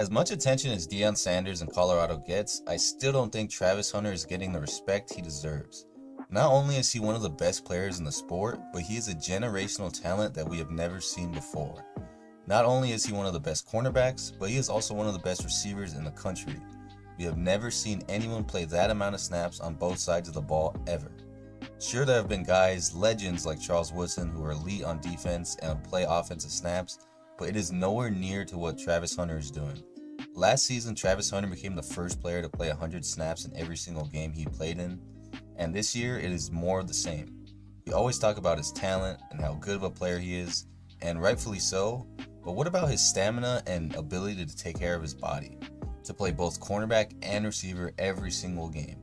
As much attention as Deion Sanders in Colorado gets, I still don't think Travis Hunter is getting the respect he deserves. Not only is he one of the best players in the sport, but he is a generational talent that we have never seen before. Not only is he one of the best cornerbacks, but he is also one of the best receivers in the country. We have never seen anyone play that amount of snaps on both sides of the ball ever. Sure, there have been guys, legends like Charles Woodson, who are elite on defense and play offensive snaps, but it is nowhere near to what Travis Hunter is doing. Last season, Travis Hunter became the first player to play 100 snaps in every single game he played in, and this year it is more of the same. We always talk about his talent and how good of a player he is, and rightfully so, but what about his stamina and ability to take care of his body, to play both cornerback and receiver every single game?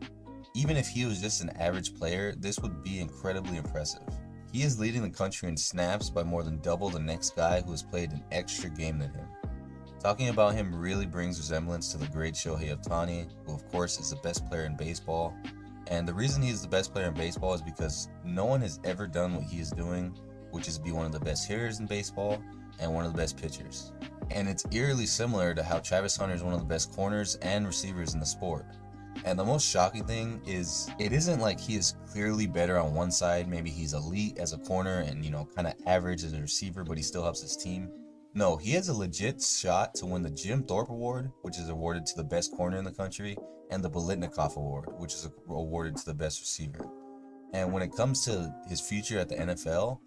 Even if he was just an average player, this would be incredibly impressive. He is leading the country in snaps by more than double the next guy who has played an extra game than him. Talking about him really brings resemblance to the great Shohei Ohtani, who of course is the best player in baseball. And the reason he is the best player in baseball is because no one has ever done what he is doing, which is be one of the best hitters in baseball and one of the best pitchers. And it's eerily similar to how Travis Hunter is one of the best corners and receivers in the sport. And the most shocking thing is, it isn't like he is clearly better on one side. Maybe he's elite as a corner and, kind of average as a receiver, but he still helps his team. No, he has a legit shot to win the Jim Thorpe Award, which is awarded to the best corner in the country, and the Bolitnikoff Award, which is awarded to the best receiver. And when it comes to his future at the NFL,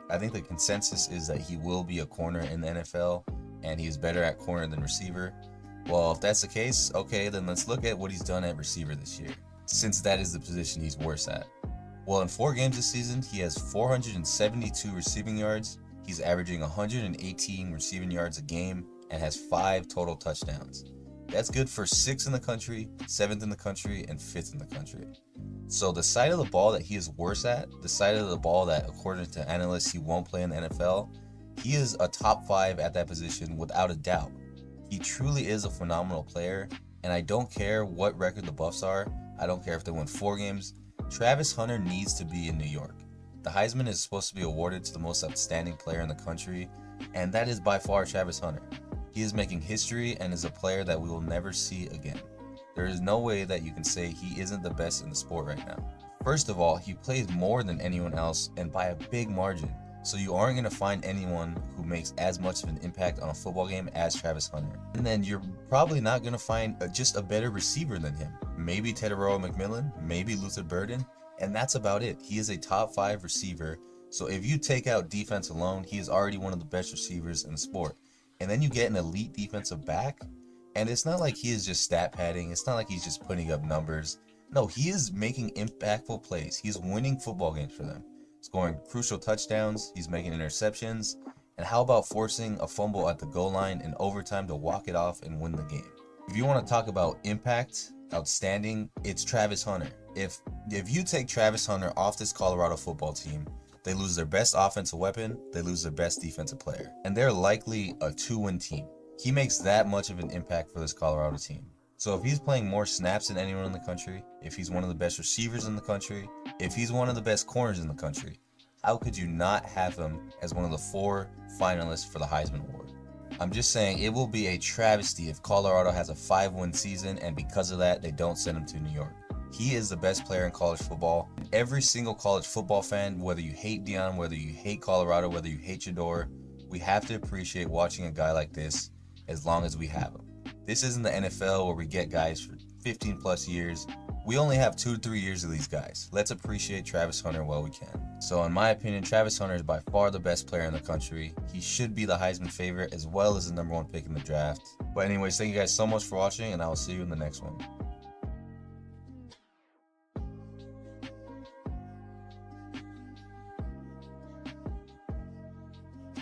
I think the consensus is that he will be a corner in the NFL, and he is better at corner than receiver. Well, if that's the case, okay, then let's look at what he's done at receiver this year, since that is the position he's worse at. Well, in 4 games this season, he has 472 receiving yards, he's averaging 118 receiving yards a game, and has 5 total touchdowns. That's good for 6th in the country, 7th in the country, and 5th in the country. So the side of the ball that he is worse at, the side of the ball that according to analysts he won't play in the NFL, he is a top 5 at that position without a doubt. He truly is a phenomenal player, and I don't care what record the Buffs are. I don't care if they win 4 games. Travis Hunter needs to be in New York. The Heisman is supposed to be awarded to the most outstanding player in the country, and that is by far Travis Hunter. He is making history and is a player that we will never see again. There is no way that you can say he isn't the best in the sport right now. First of all, he plays more than anyone else and by a big margin. So you aren't going to find anyone who makes as much of an impact on a football game as Travis Hunter. And then you're probably not going to find just a better receiver than him. Maybe Teteroa McMillan, maybe Luther Burden, and that's about it. He is a top 5 receiver. So if you take out defense alone, he is already one of the best receivers in the sport. And then you get an elite defensive back, and it's not like he is just stat padding. It's not like he's just putting up numbers. No, he is making impactful plays. He's winning football games for them, scoring crucial touchdowns, he's making interceptions, and how about forcing a fumble at the goal line in overtime to walk it off and win the game? If you want to talk about impact, outstanding, it's Travis Hunter. If you take Travis Hunter off this Colorado football team, they lose their best offensive weapon, they lose their best defensive player, and they're likely a 2-win team. He makes that much of an impact for this Colorado team. So if he's playing more snaps than anyone in the country, if he's one of the best receivers in the country, if he's one of the best corners in the country, how could you not have him as one of the 4 finalists for the Heisman Award? I'm just saying it will be a travesty if Colorado has a 5-win season and because of that they don't send him to New York. He is the best player in college football. Every single college football fan, whether you hate Deion, whether you hate Colorado, whether you hate Shador, we have to appreciate watching a guy like this as long as we have him. This isn't the NFL where we get guys for 15 plus years. We only have 2-3 years of these guys. Let's appreciate Travis Hunter while we can. So in my opinion, Travis Hunter is by far the best player in the country. He should be the Heisman favorite as well as the #1 pick in the draft. But anyways, thank you guys so much for watching, and I will see you in the next one.